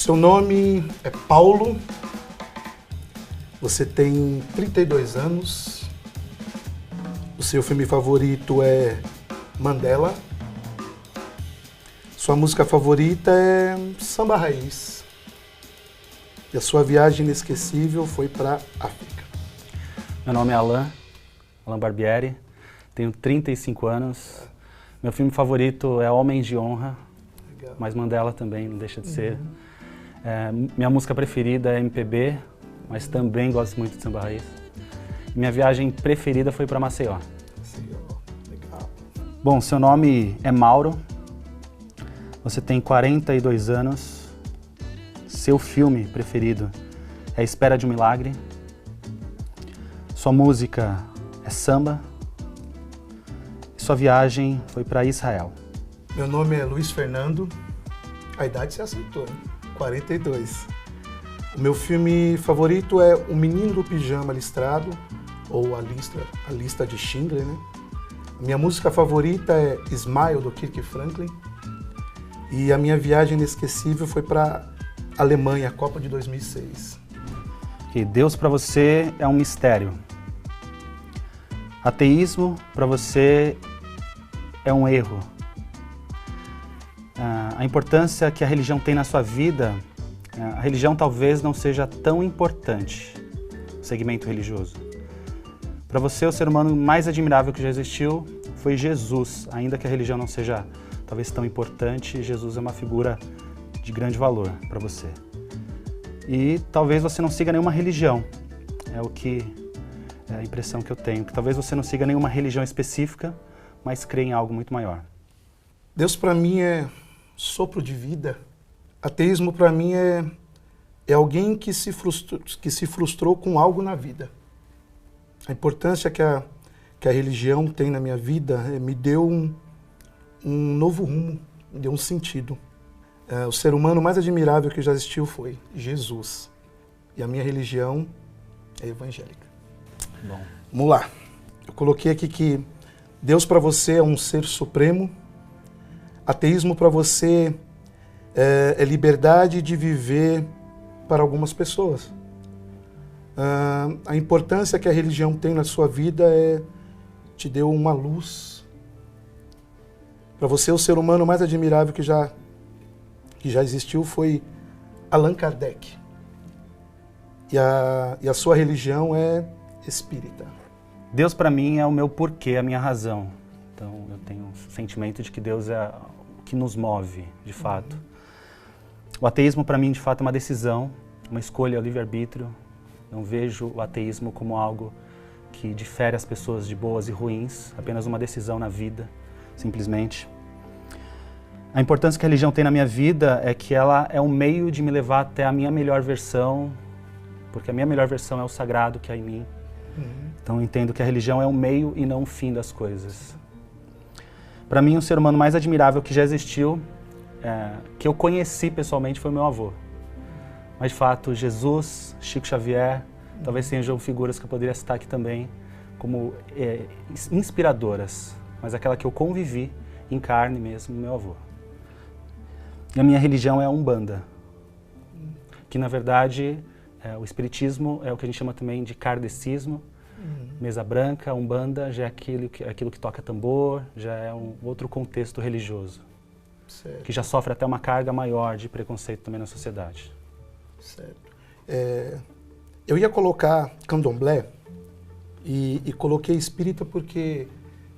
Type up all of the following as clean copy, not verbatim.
Seu nome é Paulo, você tem 32 anos, o seu filme favorito é Mandela, sua música favorita é Samba Raiz e a sua viagem inesquecível foi para África. Meu nome é Alan Barbieri, tenho 35 anos, meu filme favorito é Homens de Honra, Legal. Mas Mandela também não deixa de ser. Minha música preferida é MPB, mas também gosto muito de samba raiz. Minha viagem preferida foi para Maceió. Legal. Bom, seu nome é Mauro, você tem 42 anos, seu filme preferido é Espera de um Milagre, sua música é samba e sua viagem foi para Israel. Meu nome é Luiz Fernando, a idade se aceitou, hein? 42. O meu filme favorito é O Menino do Pijama Listrado, ou A Lista de Schindler, né? Minha música favorita é Smile, do Kirk Franklin. E a minha viagem inesquecível foi para a Alemanha, Copa de 2006. Que Deus para você é um mistério. Ateísmo para você é um erro. A importância que a religião tem na sua vida, a religião talvez não seja tão importante, o segmento religioso. Para você, o ser humano mais admirável que já existiu foi Jesus, ainda que a religião não seja talvez tão importante, Jesus é uma figura de grande valor para você. E talvez você não siga nenhuma religião, é a impressão que eu tenho, que talvez você não siga nenhuma religião específica, mas crê em algo muito maior. Deus para mim é sopro de vida. Ateísmo para mim é alguém que se frustrou com algo na vida. A importância que a religião tem na minha vida me deu um novo rumo, me deu um sentido. O ser humano mais admirável que já existiu foi Jesus. E a minha religião é evangélica. Bom. Vamos lá. Eu coloquei aqui que Deus para você é um ser supremo. Ateísmo para você é liberdade de viver para algumas pessoas. A importância que a religião tem na sua vida te deu uma luz. Para você, o ser humano mais admirável que já existiu foi Allan Kardec. E a sua religião é espírita. Deus para mim é o meu porquê, a minha razão. Então eu tenho o sentimento de que Deus é o que nos move, de fato. O ateísmo para mim, de fato, é uma decisão, uma escolha, o livre-arbítrio. Não vejo o ateísmo como algo que difere as pessoas de boas e ruins, apenas uma decisão na vida, simplesmente. A importância que a religião tem na minha vida é que ela é um meio de me levar até a minha melhor versão, porque a minha melhor versão é o sagrado que há em mim. Então eu entendo que a religião é um meio e não um fim das coisas. Para mim, o ser humano mais admirável que já existiu, que eu conheci pessoalmente, foi o meu avô. Mas, de fato, Jesus, Chico Xavier, talvez sejam figuras que eu poderia citar aqui também como inspiradoras, mas aquela que eu convivi em carne mesmo, meu avô. E a minha religião é a Umbanda, que, na verdade, o espiritismo é o que a gente chama também de kardecismo, mesa branca, Umbanda já é aquilo que toca tambor, já é um outro contexto religioso, certo, que já sofre até uma carga maior de preconceito também na sociedade. Certo. Eu ia colocar candomblé e coloquei espírita porque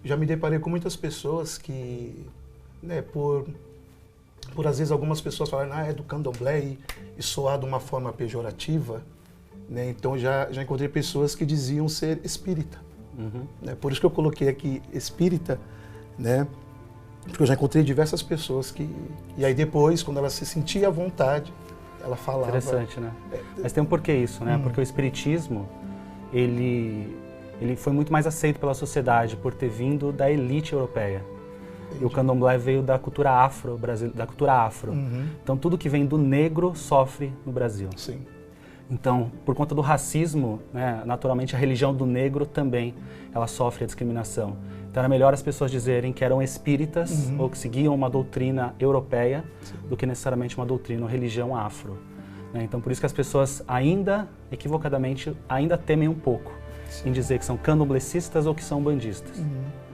já me deparei com muitas pessoas que, né, por às vezes algumas pessoas falarem, é do candomblé e soar de uma forma pejorativa, né? Então já encontrei pessoas que diziam ser espírita. Né? Por isso que eu coloquei aqui espírita, né? Porque eu já encontrei diversas pessoas e aí depois, quando ela se sentia à vontade, ela falava... Interessante, né? Mas tem um porquê isso, né? Porque o espiritismo, ele foi muito mais aceito pela sociedade por ter vindo da elite europeia. Entendi. E o candomblé veio da cultura afro. Então tudo que vem do negro sofre no Brasil. Sim. Então, por conta do racismo, né, naturalmente a religião do negro também ela sofre a discriminação. Então era melhor as pessoas dizerem que eram espíritas ou que seguiam uma doutrina europeia do que necessariamente uma doutrina ou religião afro. Né? Então por isso que as pessoas ainda, equivocadamente, ainda temem um pouco em dizer que são candomblecistas ou que são bandistas,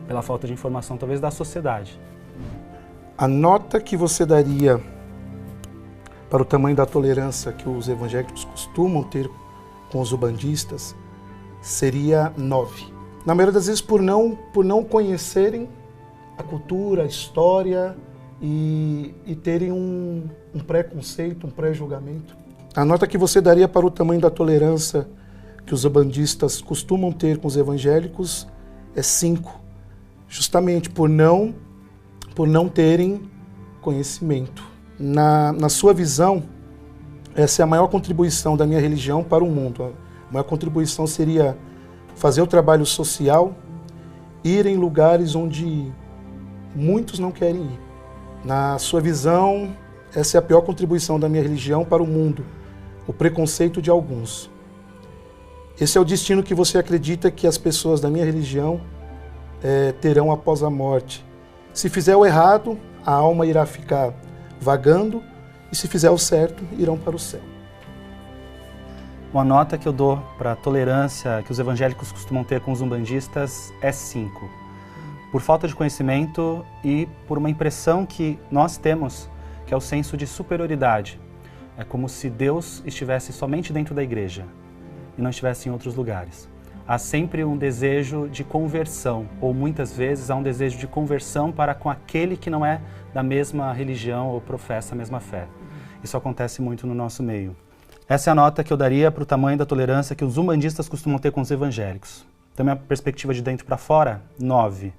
pela falta de informação talvez da sociedade. A nota que você daria para o tamanho da tolerância que os evangélicos costumam ter com os ubandistas seria 9. Na maioria das vezes por não conhecerem a cultura, a história e terem um preconceito, um pré-julgamento. A nota que você daria para o tamanho da tolerância que os ubandistas costumam ter com os evangélicos é 5, justamente por não terem conhecimento. Na sua visão, essa é a maior contribuição da minha religião para o mundo. A maior contribuição seria fazer o trabalho social, ir em lugares onde muitos não querem ir. Na sua visão, essa é a pior contribuição da minha religião para o mundo, o preconceito de alguns. Esse é o destino que você acredita que as pessoas da minha religião terão após a morte. Se fizer o errado, a alma irá ficar vagando, e se fizer o certo, irão para o céu. Uma nota que eu dou para a tolerância que os evangélicos costumam ter com os umbandistas é 5. Por falta de conhecimento e por uma impressão que nós temos, que é o senso de superioridade. É como se Deus estivesse somente dentro da igreja e não estivesse em outros lugares. Há sempre um desejo de conversão, ou muitas vezes há um desejo de conversão para com aquele que não é da mesma religião ou professa a mesma fé. Isso acontece muito no nosso meio. Essa é a nota que eu daria para o tamanho da tolerância que os umbandistas costumam ter com os evangélicos. Da minha perspectiva de dentro para fora, 9.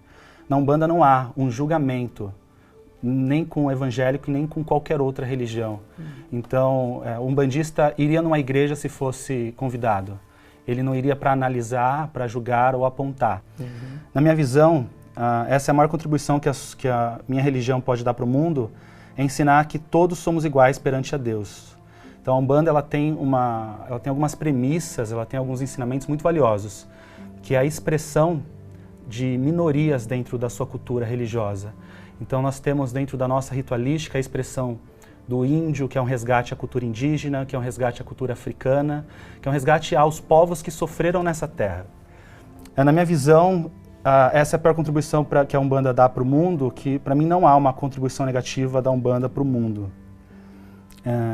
Na Umbanda não há um julgamento, nem com o evangélico e nem com qualquer outra religião. Então, o umbandista iria numa igreja se fosse convidado. Ele não iria para analisar, para julgar ou apontar. Na minha visão, essa é a maior contribuição que a minha religião pode dar para o mundo, é ensinar que todos somos iguais perante a Deus. Então a Umbanda ela tem algumas premissas, ela tem alguns ensinamentos muito valiosos, que é a expressão de minorias dentro da sua cultura religiosa. Então nós temos dentro da nossa ritualística a expressão do índio, que é um resgate à cultura indígena, que é um resgate à cultura africana, que é um resgate aos povos que sofreram nessa terra. Na minha visão, essa é a pior contribuição que a Umbanda dá para o mundo, que para mim não há uma contribuição negativa da Umbanda para o mundo.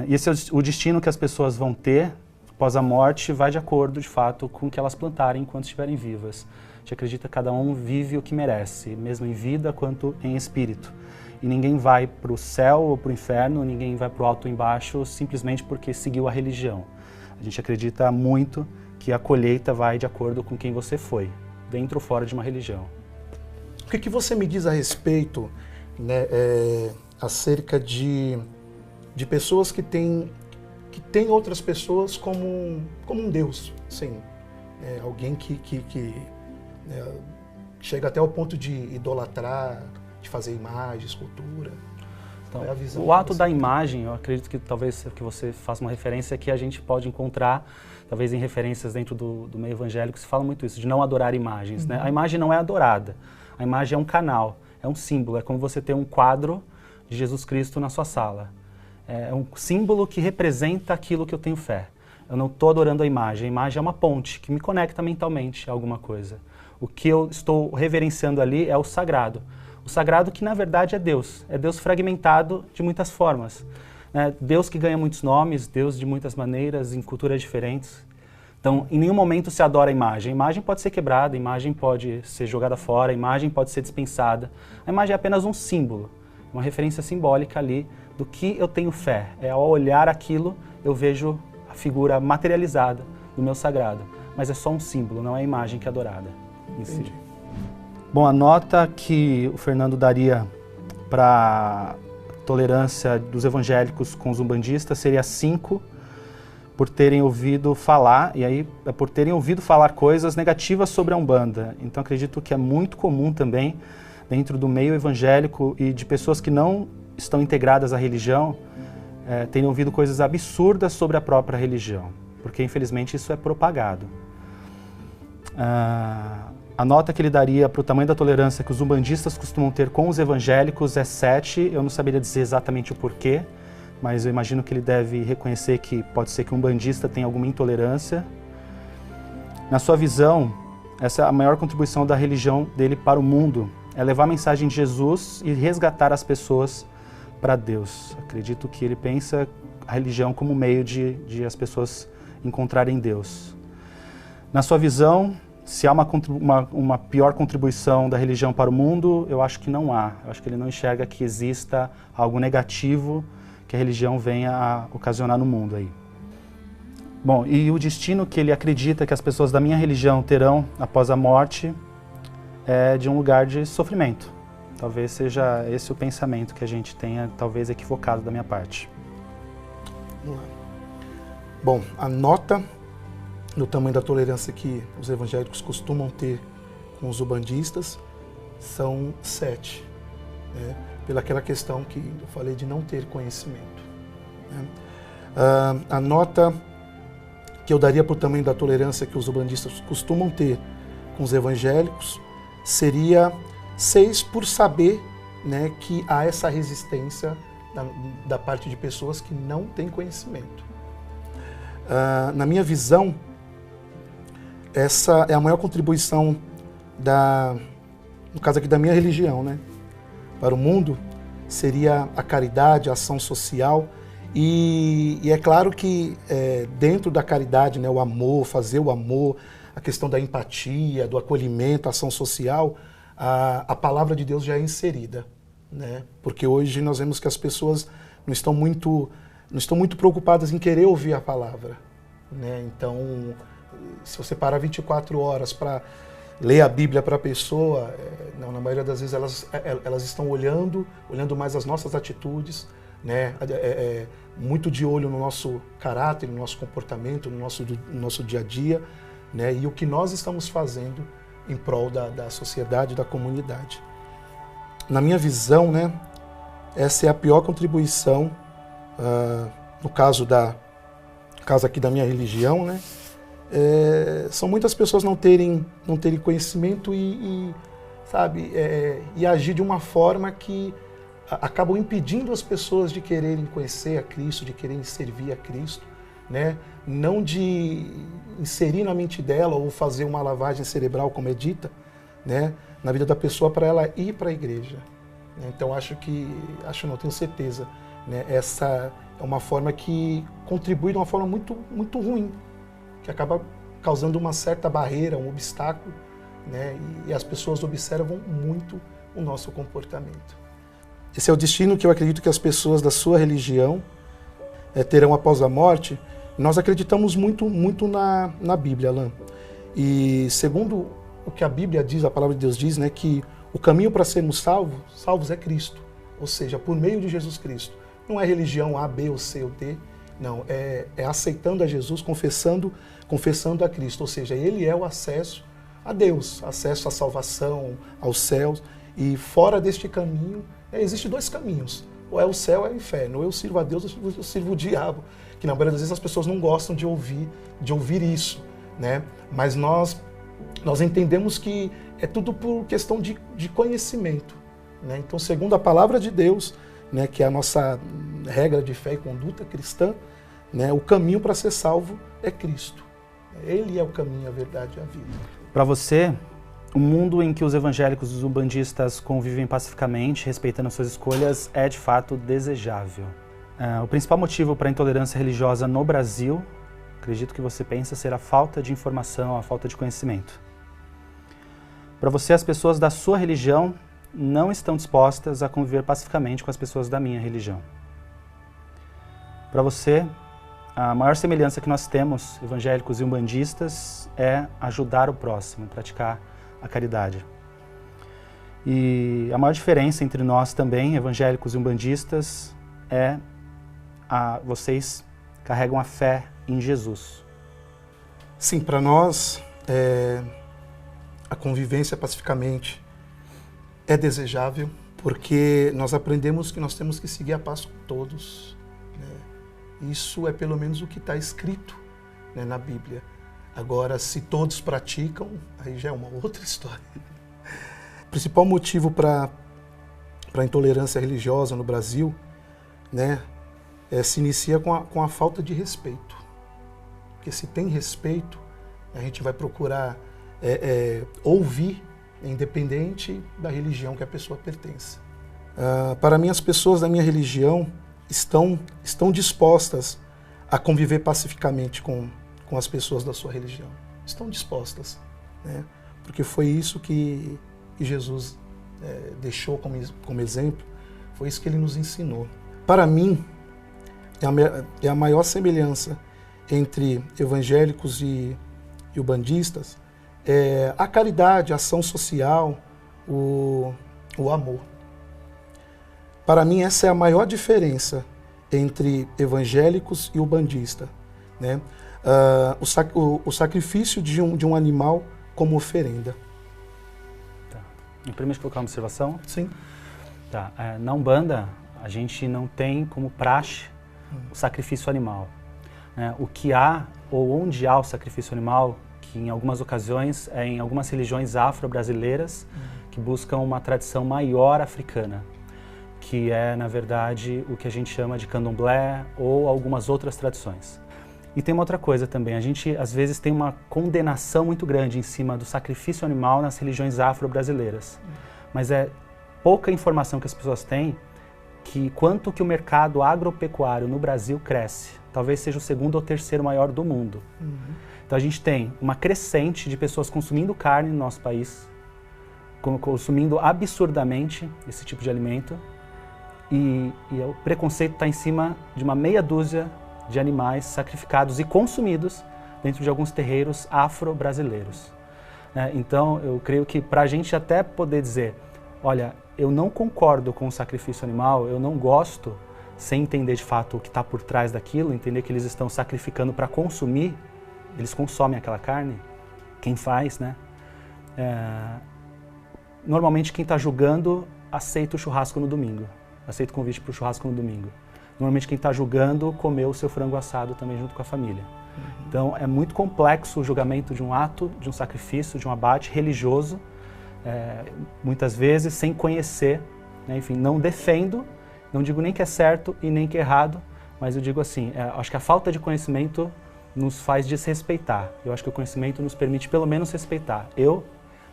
E esse é o destino que as pessoas vão ter após a morte, vai de acordo, de fato, com o que elas plantarem enquanto estiverem vivas. A gente acredita que cada um vive o que merece, mesmo em vida quanto em espírito. E ninguém vai para o céu ou para o inferno, ninguém vai para o alto ou embaixo simplesmente porque seguiu a religião. A gente acredita muito que a colheita vai de acordo com quem você foi, dentro ou fora de uma religião. O que você me diz a respeito, né, acerca de pessoas que têm outras pessoas como um Deus, assim, alguém que chega até ao ponto de idolatrar, de fazer imagem, escultura. Então, o ato da imagem, eu acredito que talvez que você faça uma referência que a gente pode encontrar, talvez em referências dentro do meio evangélico, se fala muito isso, de não adorar imagens. Né? A imagem não é adorada, a imagem é um canal, é um símbolo, é como você ter um quadro de Jesus Cristo na sua sala. É um símbolo que representa aquilo que eu tenho fé. Eu não estou adorando a imagem é uma ponte que me conecta mentalmente a alguma coisa. O que eu estou reverenciando ali é o sagrado. O sagrado que na verdade é Deus fragmentado de muitas formas. Né? Deus que ganha muitos nomes, Deus de muitas maneiras, em culturas diferentes. Então, em nenhum momento se adora a imagem pode ser quebrada, a imagem pode ser jogada fora, a imagem pode ser dispensada. A imagem é apenas um símbolo, uma referência simbólica ali do que eu tenho fé. Ao olhar aquilo, eu vejo a figura materializada do meu sagrado. Mas é só um símbolo, não é a imagem que é adorada em si. Bom, a nota que o Fernando daria para a tolerância dos evangélicos com os umbandistas seria 5, por terem ouvido falar, e aí por terem ouvido falar coisas negativas sobre a Umbanda. Então acredito que é muito comum também, dentro do meio evangélico e de pessoas que não estão integradas à religião, terem ouvido coisas absurdas sobre a própria religião. porque infelizmente isso é propagado. A nota que ele daria para o tamanho da tolerância que os umbandistas costumam ter com os evangélicos é 7. Eu não saberia dizer exatamente o porquê, mas eu imagino que ele deve reconhecer que pode ser que um umbandista tenha alguma intolerância. Na sua visão, essa é a maior contribuição da religião dele para o mundo, é levar a mensagem de Jesus e resgatar as pessoas para Deus. Acredito que ele pensa a religião como meio de as pessoas encontrarem Deus. Na sua visão, se há uma pior contribuição da religião para o mundo, eu acho que não há. Eu acho que ele não enxerga que exista algo negativo que a religião venha a ocasionar no mundo aí. Bom, e o destino que ele acredita que as pessoas da minha religião terão após a morte é de um lugar de sofrimento. Talvez seja esse o pensamento que a gente tenha, talvez equivocado da minha parte. Vamos lá. Bom, a nota no tamanho da tolerância que os evangélicos costumam ter com os umbandistas são 7, né? Pelaquela questão que eu falei de não ter conhecimento, né? A nota que eu daria para o tamanho da tolerância que os umbandistas costumam ter com os evangélicos seria 6, por saber, né, que há essa resistência da parte de pessoas que não têm conhecimento. Na minha visão, essa é a maior contribuição no caso aqui da minha religião, né, para o mundo, seria a caridade, a ação social, e é claro que dentro da caridade, né, o amor, fazer o amor, a questão da empatia, do acolhimento, a ação social, a palavra de Deus já é inserida, né? Porque hoje nós vemos que as pessoas não estão muito preocupadas em querer ouvir a palavra, né? Então, se você parar 24 horas para ler a Bíblia para a pessoa, não, na maioria das vezes elas estão olhando mais as nossas atitudes, né? Muito de olho no nosso caráter, no nosso comportamento, no nosso dia a dia, né? E o que nós estamos fazendo em prol da sociedade, da comunidade. Na minha visão, né, essa é a pior contribuição, no caso aqui da minha religião, né, são muitas pessoas não terem conhecimento e agir de uma forma que acabam impedindo as pessoas de quererem conhecer a Cristo, de quererem servir a Cristo, né? Não de inserir na mente dela ou fazer uma lavagem cerebral, como é dita, né, na vida da pessoa para ela ir para a igreja. Então tenho certeza, né, essa é uma forma que contribui de uma forma muito, muito ruim, que acaba causando uma certa barreira, um obstáculo, né, e as pessoas observam muito o nosso comportamento. Esse é o destino que eu acredito que as pessoas da sua religião terão após a morte. Nós acreditamos muito, muito na Bíblia, Alan. E segundo o que a Bíblia diz, a palavra de Deus diz, né, que o caminho para sermos salvos é Cristo. Ou seja, por meio de Jesus Cristo. Não é religião A, B ou C ou D. Não, é aceitando a Jesus, confessando a Cristo. Ou seja, Ele é o acesso a Deus, acesso à salvação, aos céus. E fora deste caminho, existem 2 caminhos. Ou é o céu ou é o inferno. Ou eu sirvo a Deus ou eu sirvo o diabo. Que na maioria das vezes as pessoas não gostam de ouvir isso, né? Mas nós entendemos que é tudo por questão de conhecimento, né? Então, segundo a palavra de Deus, né, que é a nossa regra de fé e conduta cristã, né, o caminho para ser salvo é Cristo. Ele é o caminho, a verdade e a vida. Para você, o mundo em que os evangélicos e os umbandistas convivem pacificamente, respeitando suas escolhas, é de fato desejável. O principal motivo para a intolerância religiosa no Brasil, acredito que você pensa, ser a falta de informação, a falta de conhecimento. Para você, as pessoas da sua religião não estão dispostas a conviver pacificamente com as pessoas da minha religião. Para você, a maior semelhança que nós temos, evangélicos e umbandistas, é ajudar o próximo, praticar a caridade. E a maior diferença entre nós também, evangélicos e umbandistas, é vocês carregam a fé em Jesus. Sim, para nós, a convivência pacificamente é desejável, porque nós aprendemos que nós temos que seguir a paz com todos, né? Isso é pelo menos o que está escrito, né, na Bíblia. Agora, se todos praticam, aí já é uma outra história. O principal motivo para a intolerância religiosa no Brasil, né, se inicia com a falta de respeito. Porque se tem respeito, a gente vai procurar ouvir, independente da religião que a pessoa pertence. Para mim, as pessoas da minha religião estão dispostas a conviver pacificamente com as pessoas da sua religião. Estão dispostas, né? Porque foi isso que Jesus deixou como exemplo, foi isso que ele nos ensinou. Para mim, é a maior semelhança entre evangélicos e ubandistas a caridade, a ação social, o amor. Para mim, essa é a maior diferença entre evangélicos e ubandista, né? O sacrifício de um animal como oferenda. Tá. Me permite colocar uma observação? Sim. Tá. Na Umbanda, a gente não tem como praxe o sacrifício animal. Né? O que há, ou onde há o sacrifício animal, que em algumas ocasiões é em algumas religiões afro-brasileiras que buscam uma tradição maior africana, que é, na verdade, o que a gente chama de candomblé ou algumas outras tradições. E tem uma outra coisa também, a gente às vezes tem uma condenação muito grande em cima do sacrifício animal nas religiões afro-brasileiras. Mas é pouca informação que as pessoas têm que quanto que o mercado agropecuário no Brasil cresce. Talvez seja o segundo ou terceiro maior do mundo. Então a gente tem uma crescente de pessoas consumindo carne no nosso país, consumindo absurdamente esse tipo de alimento, e o preconceito está em cima de uma meia dúzia de animais sacrificados e consumidos dentro de alguns terreiros afro-brasileiros. Então, eu creio que para a gente até poder dizer, olha, eu não concordo com o sacrifício animal, eu não gosto, sem entender de fato o que está por trás daquilo, entender que eles estão sacrificando para consumir, eles consomem aquela carne, quem faz, né? Normalmente quem está julgando aceita o churrasco no domingo, aceita o convite para o churrasco no domingo. Normalmente quem está julgando comeu o seu frango assado também junto com a família. Então é muito complexo o julgamento de um ato, de um sacrifício, de um abate religioso, muitas vezes sem conhecer, né? Enfim, não defendo, não digo nem que é certo e nem que é errado, mas eu digo assim, acho que a falta de conhecimento nos faz desrespeitar. Eu acho que o conhecimento nos permite pelo menos respeitar. Eu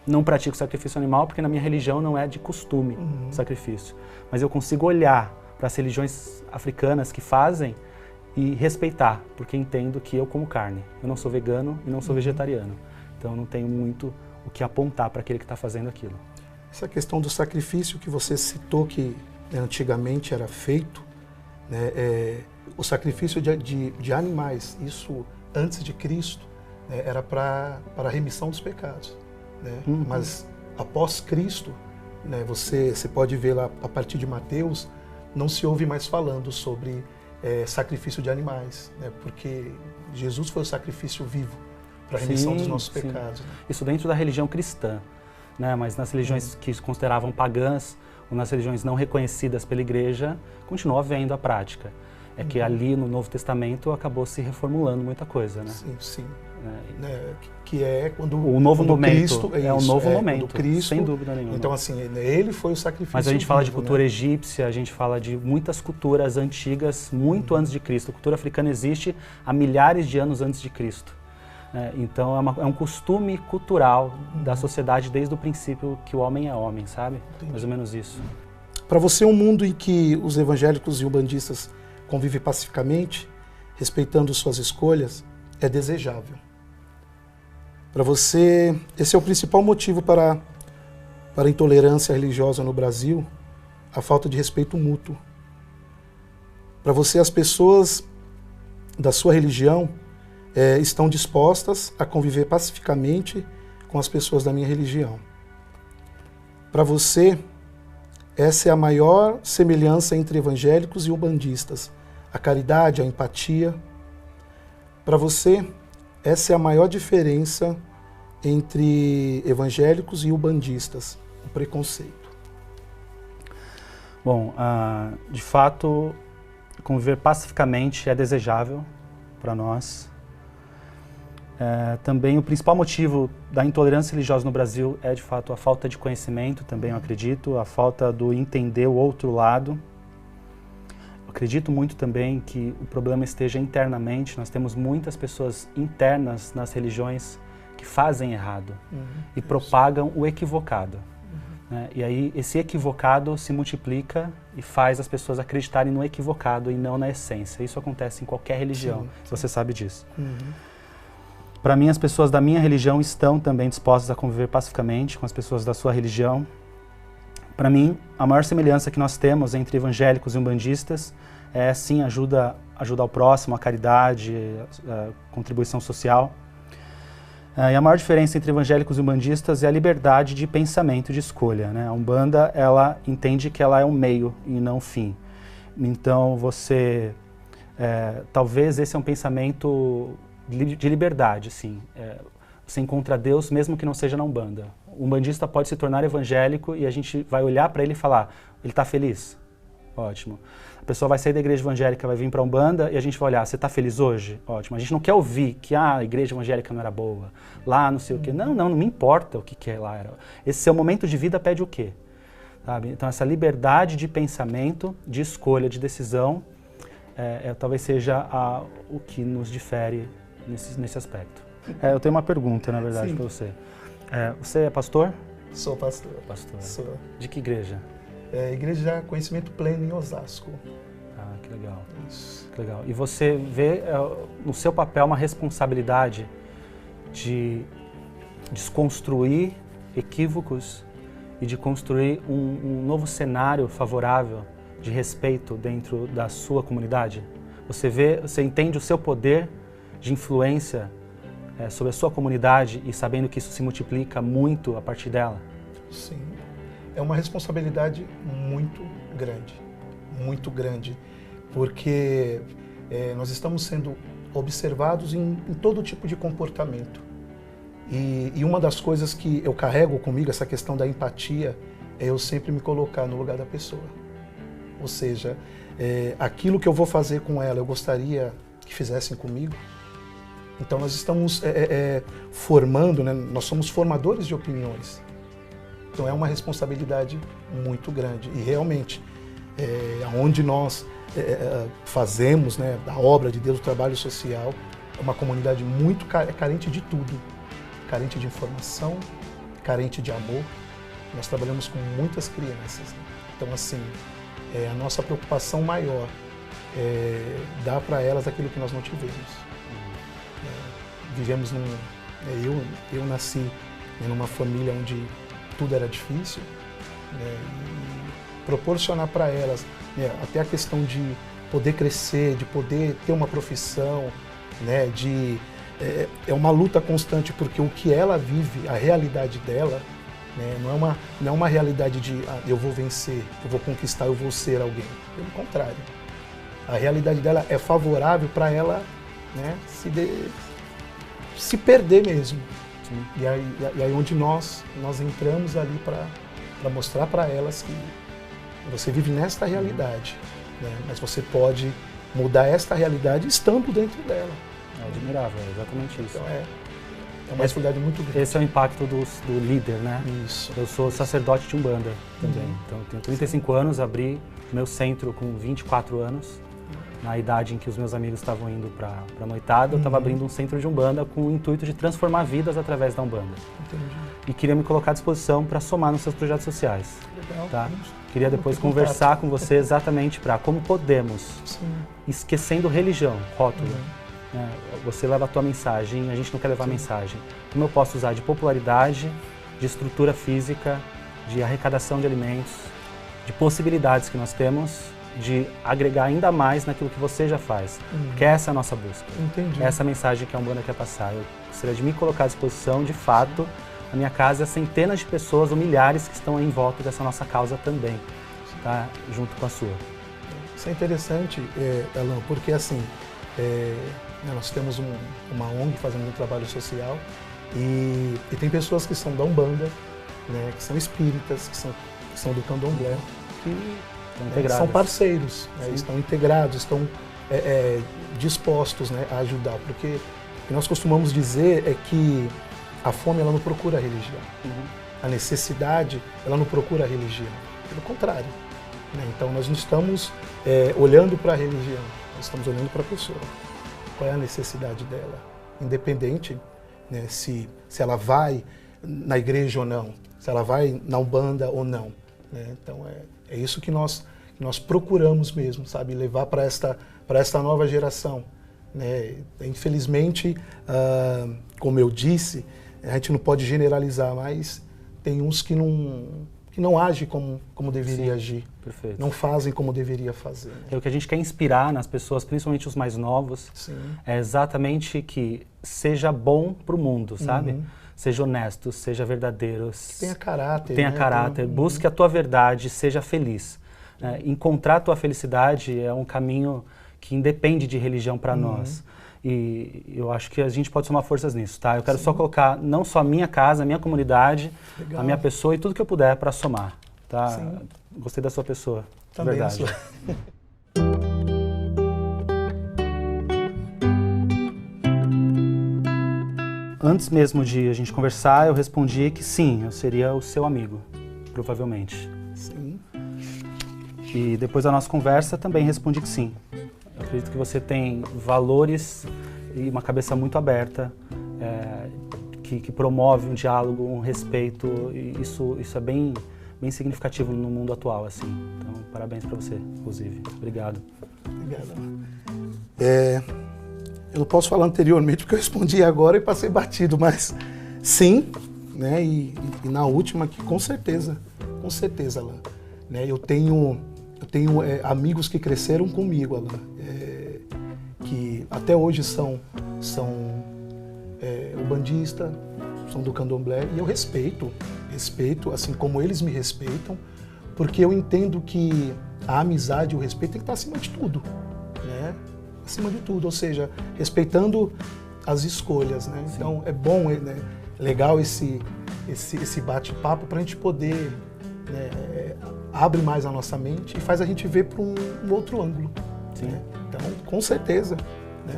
não pratico sacrifício animal porque na minha religião não é de costume o sacrifício, mas eu consigo olhar para as religiões africanas que fazem e respeitar, porque entendo que eu como carne. Eu não sou vegano e não sou vegetariano, então eu não tenho muito o que apontar para aquele que está fazendo aquilo. Essa questão do sacrifício que você citou que antigamente era feito, né, o sacrifício de animais, isso antes de Cristo, né, era para a remissão dos pecados. Né? Mas após Cristo, né, você pode ver lá a partir de Mateus, não se ouve mais falando sobre sacrifício de animais, né, porque Jesus foi o sacrifício vivo para a remissão dos nossos pecados. Né? Isso dentro da religião cristã, né, mas nas religiões que se consideravam pagãs, ou nas religiões não reconhecidas pela igreja, continua havendo a prática. É que ali no Novo Testamento acabou se reformulando muita coisa, né? Sim, sim. Que é quando o novo momento, Cristo é o novo momento, Cristo, sem dúvida nenhuma. Então assim, ele foi o sacrifício. Mas a gente fala de vivo, cultura né? egípcia, a gente fala de muitas culturas antigas, muito antes de Cristo. A cultura africana existe há milhares de anos antes de Cristo. Então é um costume cultural da sociedade desde o princípio que o homem é homem, sabe? Entendi. Mais ou menos isso. Para você, um mundo em que os evangélicos e ubandistas convivem pacificamente, respeitando suas escolhas, é desejável. Para você, esse é o principal motivo para a intolerância religiosa no Brasil, a falta de respeito mútuo. Para você, as pessoas da sua religião estão dispostas a conviver pacificamente com as pessoas da minha religião. Para você, essa é a maior semelhança entre evangélicos e ubandistas, a caridade, a empatia. Para você, essa é a maior diferença entre evangélicos e ubandistas, o preconceito. Bom, de fato, conviver pacificamente é desejável para nós. Também o principal motivo da intolerância religiosa no Brasil é, de fato, a falta de conhecimento, também eu acredito, a falta do entender o outro lado. Eu acredito muito também que o problema esteja internamente. Nós temos muitas pessoas internas nas religiões que fazem errado e propagam o equivocado. Né? E aí esse equivocado se multiplica e faz as pessoas acreditarem no equivocado e não na essência. Isso acontece em qualquer religião, você sabe disso. Para mim, as pessoas da minha religião estão também dispostas a conviver pacificamente com as pessoas da sua religião. Para mim, a maior semelhança que nós temos entre evangélicos e umbandistas é, sim, ajuda ao próximo, a caridade, a contribuição social. E a maior diferença entre evangélicos e umbandistas é a liberdade de pensamento, de escolha. Né? A Umbanda, ela entende que ela é um meio e não um fim. Então, talvez esse é um pensamento de liberdade, sim. Você encontra Deus mesmo que não seja na Umbanda. O umbandista pode se tornar evangélico e a gente vai olhar para ele e falar, ele está feliz? Ótimo. A pessoa vai sair da igreja evangélica, vai vir para a Umbanda e a gente vai olhar, você está feliz hoje? Ótimo. A gente não quer ouvir que a igreja evangélica não era boa, lá não sei o quê. Não me importa o que é lá. Esse seu momento de vida pede o quê? Sabe? Então essa liberdade de pensamento, de escolha, de decisão, talvez seja o que nos difere nesse aspecto. Eu tenho uma pergunta, na verdade, para você. Você é pastor? Sou pastor. Pastor. Sou. De que igreja? Igreja Conhecimento Pleno em Osasco. Ah, que legal. Isso. Que legal. E você vê no seu papel uma responsabilidade de desconstruir equívocos e de construir um novo cenário favorável de respeito dentro da sua comunidade? Você entende o seu poder de influência sobre a sua comunidade e sabendo que isso se multiplica muito a partir dela? Sim. É uma responsabilidade muito grande, porque nós estamos sendo observados em todo tipo de comportamento. E uma das coisas que eu carrego comigo, essa questão da empatia, é eu sempre me colocar no lugar da pessoa. Ou seja, aquilo que eu vou fazer com ela, eu gostaria que fizessem comigo. Então nós estamos formando, né? Nós somos formadores de opiniões. Então é uma responsabilidade muito grande. E realmente, onde nós fazemos, né, a obra de Deus, o trabalho social, é uma comunidade muito carente de tudo. Carente de informação, carente de amor. Nós trabalhamos com muitas crianças. Né? Então, assim, a nossa preocupação maior é dar para elas aquilo que nós não tivemos. Vivemos eu nasci numa família onde tudo era difícil, né, e proporcionar para elas, né, até a questão de poder crescer, de poder ter uma profissão, né, é uma luta constante, porque o que ela vive, a realidade dela, né, não é uma realidade de eu vou vencer, eu vou conquistar, eu vou ser alguém. Pelo contrário, a realidade dela é favorável para ela, né, se perder mesmo. Sim. E aí onde nós entramos ali para mostrar para elas que você vive nesta realidade, né? Mas você pode mudar esta realidade estando dentro dela. É admirável, é exatamente isso. Então é uma responsabilidade muito grande. Esse é o impacto do líder, né? Isso. Eu sou sacerdote de Umbanda também. Então eu tenho 35 anos, abri meu centro com 24 anos. Na idade em que os meus amigos estavam indo para a noitada, eu estava abrindo um centro de Umbanda com o intuito de transformar vidas através da Umbanda. Entendi. E queria me colocar à disposição para somar nos seus projetos sociais. Legal. Tá? Queria depois conversar com você exatamente para como podemos, esquecendo religião, rótulo. Né? Você leva a tua mensagem, a gente não quer levar a mensagem. Como eu posso usar de popularidade, de estrutura física, de arrecadação de alimentos, de possibilidades que nós temos, de agregar ainda mais naquilo que você já faz. Que essa é a nossa busca. Entendi. Essa é a mensagem que a Umbanda quer passar. Eu gostaria de me colocar à disposição, de fato, a minha casa é centenas de pessoas ou milhares que estão em volta dessa nossa causa também, tá? Junto com a sua. Isso é interessante, Alan, porque assim, nós temos uma ONG fazendo um trabalho social e tem pessoas que são da Umbanda, né, que são espíritas, que são do Candomblé, que são parceiros, né, estão integrados, estão dispostos, né, a ajudar, porque que nós costumamos dizer é que a fome ela não procura a religião. A necessidade ela não procura a religião. Pelo contrário. Né? Então nós não estamos olhando para a religião, nós estamos olhando para a pessoa. Qual é a necessidade dela? Independente, né, se ela vai na igreja ou não, se ela vai na Umbanda ou não. Né? Então é isso que nós procuramos mesmo, sabe? Levar para esta nova geração. Né? Infelizmente, como eu disse, a gente não pode generalizar, mas tem uns que não agem como deveria agir. Perfeito. Não fazem como deveria fazer. Né? O que a gente quer inspirar nas pessoas, principalmente os mais novos, é exatamente que seja bom para o mundo, sabe? Seja honesto, seja verdadeiro. Tenha caráter. Tenha caráter, busque a tua verdade, seja feliz. Encontrar a tua felicidade é um caminho que independe de religião para nós. E eu acho que a gente pode somar forças nisso, tá? Eu quero só colocar não só a minha casa, a minha comunidade, a minha pessoa e tudo que eu puder para somar, tá? Sim. Gostei da sua pessoa, Também verdade. Antes mesmo de a gente conversar, eu respondi que sim, eu seria o seu amigo, provavelmente. Sim. E depois da nossa conversa também respondi que sim. Eu acredito que você tem valores e uma cabeça muito aberta, que promove um diálogo, um respeito, e isso é bem significativo no mundo atual, assim. Então, parabéns para você, inclusive. Obrigado. Obrigado. Eu não posso falar anteriormente porque eu respondi agora e passei batido, mas sim, né? E na última aqui, com certeza, Alan. Né? Eu tenho amigos que cresceram comigo, Alan, que até hoje são ubandistas, são do candomblé, e eu respeito, assim como eles me respeitam, porque eu entendo que a amizade e o respeito tem que estar acima de tudo, né? Acima de tudo, ou seja, respeitando as escolhas, né? Sim. Então é bom, né? Legal esse bate-papo para a gente poder, né, abre mais a nossa mente e faz a gente ver para um outro ângulo. Sim. Né? Então, com certeza. Né?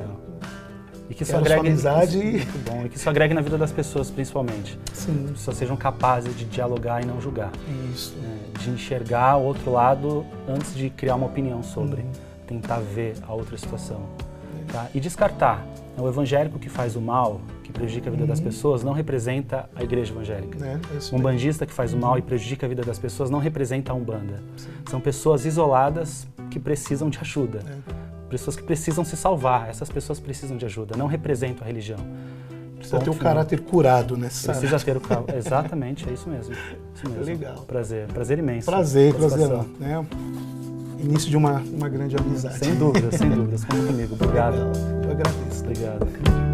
E que isso agregue amizade. Muito bom. E que isso agregue na vida das pessoas, principalmente. Sim. As pessoas sejam capazes de dialogar e não julgar. Isso. De enxergar o outro lado antes de criar uma opinião sobre. Tentar ver a outra situação. Tá? E descartar. O evangélico que faz o mal, que prejudica a vida das pessoas, não representa a igreja evangélica. Um umbandista que faz o mal e prejudica a vida das pessoas não representa a Umbanda. Sim. São pessoas isoladas que precisam de ajuda. Pessoas que precisam se salvar. Essas pessoas precisam de ajuda, não representam a religião. Precisa ter o caráter curado, né? Precisa ter o caráter. Exatamente, é isso mesmo. Isso mesmo. Legal. Prazer imenso. Prazer, né? Início de uma grande amizade. Sem dúvidas, conta comigo. Obrigado. Eu agradeço. Obrigado.